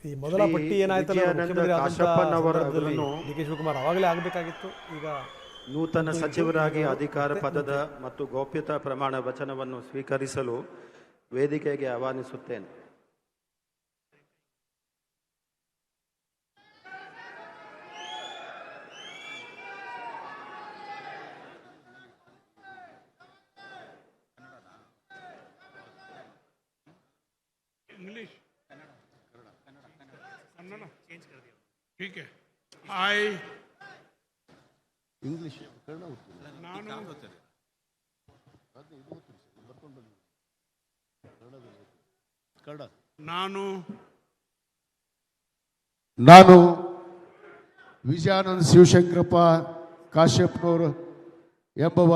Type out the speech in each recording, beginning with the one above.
ಈ ಮೊದಲ ಪಟ್ಟಿ ಏನಾಯ್ತಲ್ಲ ಮುಖ್ಯಮಂತ್ರಿ ಆದಂತ ಡಿ ಕೆ ಶಿವಕುಮಾರ್ ಅವಾಗಲೇ ಆಗಬೇಕಾಗಿತ್ತು. ಈಗ ನೂತನ ಸಚಿವರಾಗಿ ಅಧಿಕಾರ ಪದದ ಮತ್ತು ಗೌಪ್ಯತಾ ಪ್ರಮಾಣ ವಚನವನ್ನು ಸ್ವೀಕರಿಸಲು ವೇದಿಕೆಗೆ ಆಹ್ವಾನಿಸುತ್ತೇನೆ. इंग्लिश कन्नड़ चेंज कर दिया, ठीक है. आई इंग्लिश ನಾನು ವಿಜಯಾನಂದ ಶಿವಶಂಕರಪ್ಪ ಕಾಶ್ಯಪ್ನವರು ಎಂಬುವ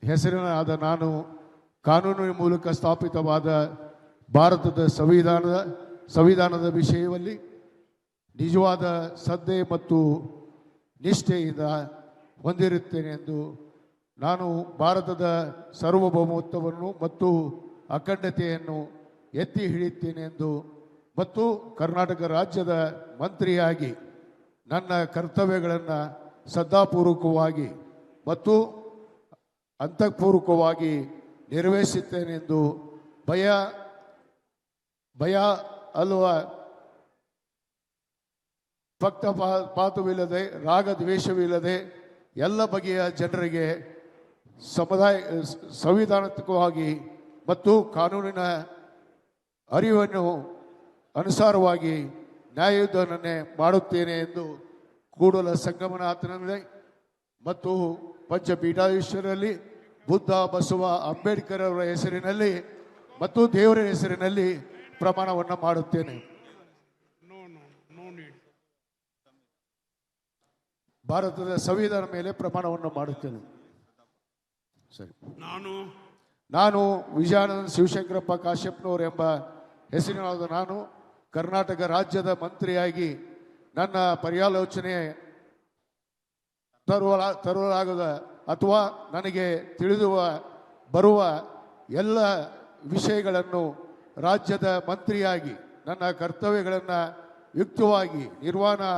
ಹೆಸರಿನಾದ ನಾನು ಕಾನೂನಿನ ಮೂಲಕ ಸ್ಥಾಪಿತವಾದ ಭಾರತದ ಸಂವಿಧಾನದ ವಿಷಯದಲ್ಲಿ ನಿಜವಾದ ಶ್ರದ್ಧೆ ಮತ್ತು ನಿಷ್ಠೆಯಿಂದ ಹೊಂದಿರುತ್ತೇನೆ ಎಂದು ನಾನು ಭಾರತದ ಸಾರ್ವಭೌಮತ್ವವನ್ನು ಮತ್ತು ಅಖಂಡತೆಯನ್ನು ಎತ್ತಿ ಹಿಡಿಯುತ್ತೇನೆ ಎಂದು ಮತ್ತು ಕರ್ನಾಟಕ ರಾಜ್ಯದ ಮಂತ್ರಿಯಾಗಿ ನನ್ನ ಕರ್ತವ್ಯಗಳನ್ನು ಶ್ರದ್ಧಾಪೂರ್ವಕವಾಗಿ ಮತ್ತು ಅಂತಃಪೂರ್ವಕವಾಗಿ ನಿರ್ವಹಿಸುತ್ತೇನೆಂದು ಭಯ ಅಲ್ವ ಪಕ್ಷಪಾತವಿಲ್ಲದೆ ರಾಗದ್ವೇಷವಿಲ್ಲದೆ ಎಲ್ಲ ಬಗೆಯ ಜನರಿಗೆ ಸಂವಿಧಾನಾತ್ಮಕವಾಗಿ ಮತ್ತು ಕಾನೂನಿನ ಅರಿವನ್ನು ಅನುಸಾರವಾಗಿ ನ್ಯಾಯಯುತವನ್ನೇ ಮಾಡುತ್ತೇನೆ ಎಂದು ಕೂಡಲ ಸಂಗಮನಾಥನಲ್ಲಿ ಮತ್ತು ಪಂಚಪೀಠಾಧೀಶ್ವರಲ್ಲಿ ಬುದ್ಧ ಬಸವ ಅಂಬೇಡ್ಕರ್ ಅವರ ಹೆಸರಿನಲ್ಲಿ ಮತ್ತು ದೇವರ ಹೆಸರಿನಲ್ಲಿ ಪ್ರಮಾಣವನ್ನು ಮಾಡುತ್ತೇನೆ. ಭಾರತದ ಸಂವಿಧಾನ ಮೇಲೆ ಪ್ರಮಾಣವನ್ನು ಮಾಡುತ್ತೇನೆ. ಸರಿ. ನಾನು ವಿಜಯಾನಂದ ಶಿವಶಂಕರಪ್ಪ ಕಾಶ್ಯಪ್ನವರು ಎಂಬ ಹೆಸರಿನಾದ ನಾನು ಕರ್ನಾಟಕ ರಾಜ್ಯದ ಮಂತ್ರಿಯಾಗಿ ನನ್ನ ಪರ್ಯಾಲೋಚನೆ ತರಲಾಗದ ಅಥವಾ ನನಗೆ ತಿಳಿದುವ ಬರುವ ಎಲ್ಲ ವಿಷಯಗಳನ್ನು ರಾಜ್ಯದ ಮಂತ್ರಿಯಾಗಿ ನನ್ನ ಕರ್ತವ್ಯಗಳನ್ನು ಯುಕ್ತವಾಗಿ ನಿರ್ವಹಣಾ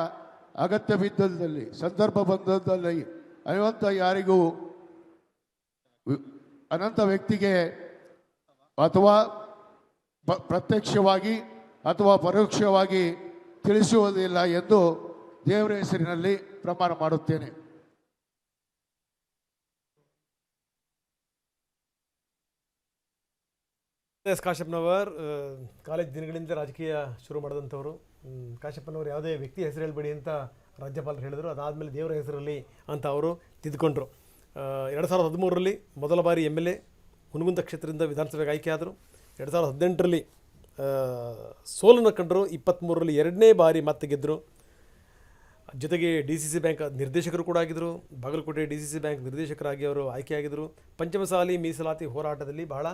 ಅಗತ್ಯವಿದ್ದಲ್ಲಿ ಸಂದರ್ಭ ಬಂದದಲ್ಲಿ ಯಾರಿಗೂ ಅನಂತ ವ್ಯಕ್ತಿಗೆ ಅಥವಾ ಪ್ರತ್ಯಕ್ಷವಾಗಿ ಅಥವಾ ಪರೋಕ್ಷವಾಗಿ ತಿಳಿಸುವುದಿಲ್ಲ ಎಂದು ದೇವರ ಹೆಸರಿನಲ್ಲಿ ಪ್ರಮಾಣ ಮಾಡುತ್ತೇನೆ. ಎಸ್ ಕಾಶ್ಯಪ್ನವರ್ ಕಾಲೇಜ್ ದಿನಗಳಿಂದ ರಾಜಕೀಯ ಶುರು ಮಾಡಿದಂಥವರು. ಕಾಶ್ಯಪ್ಪನವರು ಯಾವುದೇ ವ್ಯಕ್ತಿ ಹೆಸರು ಹೇಳ್ಬೇಡಿ ಅಂತ ರಾಜ್ಯಪಾಲರು ಹೇಳಿದರು. ಅದಾದಮೇಲೆ ದೇವರ ಹೆಸರಲ್ಲಿ ಅಂತ ಅವರು ತಿದ್ದುಕೊಂಡ್ರು. 2013ರಲ್ಲಿ ಮೊದಲ ಬಾರಿ MLA ಹುನಗುಂದ ಕ್ಷೇತ್ರದಿಂದ ವಿಧಾನಸಭೆಗೆ ಆಯ್ಕೆ ಆದರು. 2018ರಲ್ಲಿ ಸೋಲನ್ನು ಕಂಡರು. 23ರಲ್ಲಿ ಎರಡನೇ ಬಾರಿ ಮತ್ತೆ ಗೆದ್ದರು. ಜೊತೆಗೆ DCC ಬ್ಯಾಂಕ್ ನಿರ್ದೇಶಕರು ಕೂಡ ಆಗಿದ್ದರು. ಬಾಗಲಕೋಟೆ DCC ಬ್ಯಾಂಕ್ ನಿರ್ದೇಶಕರಾಗಿ ಅವರು ಆಯ್ಕೆಯಾಗಿದ್ದರು. ಪಂಚಮಸಾಲಿ ಮೀಸಲಾತಿ ಹೋರಾಟದಲ್ಲಿ ಬಹಳ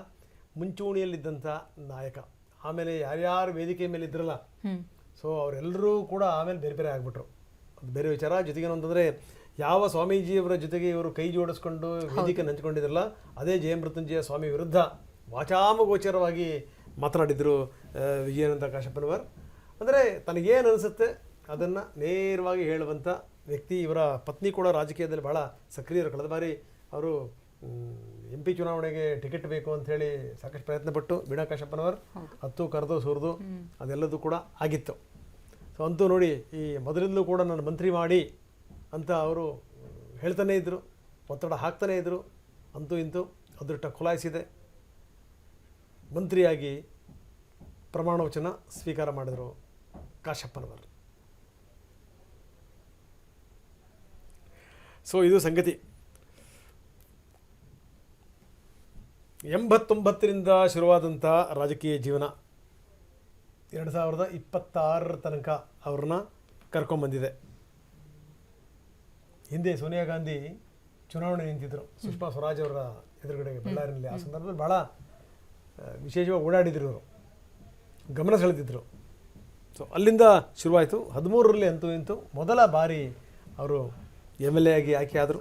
ಮುಂಚೂಣಿಯಲ್ಲಿದ್ದಂಥ ನಾಯಕ. ಆಮೇಲೆ ಯಾರ್ಯಾರು ವೇದಿಕೆ ಮೇಲೆ ಇದ್ರಲ್ಲ, ಸೊ ಅವರೆಲ್ಲರೂ ಕೂಡ ಆಮೇಲೆ ಬೇರೆ ಬೇರೆ ಆಗಿಬಿಟ್ರು. ಅದು ಬೇರೆ ವಿಚಾರ. ಜೊತೆಗೆ ಏನಂತಂದರೆ ಯಾವ ಸ್ವಾಮೀಜಿಯವರ ಜೊತೆಗೆ ಇವರು ಕೈ ಜೋಡಿಸ್ಕೊಂಡು ವೇದಿಕೆ ಹಂಚ್ಕೊಂಡಿದ್ರಲ್ಲ, ಅದೇ ಜಯಮೃತ್ಯುಂಜಯ ಸ್ವಾಮಿ ವಿರುದ್ಧ ವಾಚಾಮಗೋಚರವಾಗಿ ಮಾತನಾಡಿದರು ವಿಜಯಾನಂದ ಕಾಶ್ಯಪ್ಪನವರ್. ಅಂದರೆ ತನಗೇನು ಅನಿಸುತ್ತೆ ಅದನ್ನು ನೇರವಾಗಿ ಹೇಳುವಂಥ ವ್ಯಕ್ತಿ. ಇವರ ಪತ್ನಿ ಕೂಡ ರಾಜಕೀಯದಲ್ಲಿ ಭಾಳ ಸಕ್ರಿಯರು. ಕಳೆದ ಬಾರಿ ಅವರು MP ಚುನಾವಣೆಗೆ ಟಿಕೆಟ್ ಬೇಕು ಅಂಥೇಳಿ ಸಾಕಷ್ಟು ಪ್ರಯತ್ನಪಟ್ಟು ವೀಣಾ ಕಾಶ್ಯಪ್ಪನವರ್ ಹತ್ತು ಕರೆದು ಸುರಿದು ಅದೆಲ್ಲದೂ ಕೂಡ ಆಗಿತ್ತು. ಸೊ ಅಂತೂ ನೋಡಿ, ಈ ಮೊದಲಿಂದಲೂ ಕೂಡ ನನ್ನ ಮಂತ್ರಿ ಮಾಡಿ ಅಂತ ಅವರು ಹೇಳ್ತಾನೇ ಇದ್ದರು, ಒತ್ತಡ ಹಾಕ್ತಾನೇ ಇದ್ದರು. ಅಂತೂ ಇಂತೂ ಅದೃಷ್ಟ ಖುಲಾಯಿಸಿದೆ. ಮಂತ್ರಿಯಾಗಿ ಪ್ರಮಾಣ ವಚನ ಸ್ವೀಕಾರ ಮಾಡಿದರು ಕಾಶ್ಯಪ್ಪನವರು. ಸೊ ಇದು ಸಂಗತಿ. 89ರಿಂದ ಶುರುವಾದಂಥ ರಾಜಕೀಯ ಜೀವನ 2026 ತನಕ ಅವ್ರನ್ನ ಕರ್ಕೊಂಬಂದಿದೆ. ಹಿಂದೆ ಸೋನಿಯಾ ಗಾಂಧಿ ಚುನಾವಣೆ ನಿಂತಿದ್ದರು ಸುಷ್ಮಾ ಸ್ವರಾಜ್ ಅವರ ಎದುರುಗಡೆಗೆ ಬಳ್ಳಾರಿನಲ್ಲಿ. ಆ ಸಂದರ್ಭದಲ್ಲಿ ಭಾಳ ವಿಶೇಷವಾಗಿ ಓಡಾಡಿದ್ರು, ಅವರು ಗಮನ ಸೆಳೆದಿದ್ದರು. ಸೊ ಅಲ್ಲಿಂದ ಶುರುವಾಯಿತು. 13ರಲ್ಲಿ ಅಂತೂ ಇಂತೂ ಮೊದಲ ಬಾರಿ ಅವರು MLA ಆಗಿ ಆಯ್ಕೆ ಆದರು.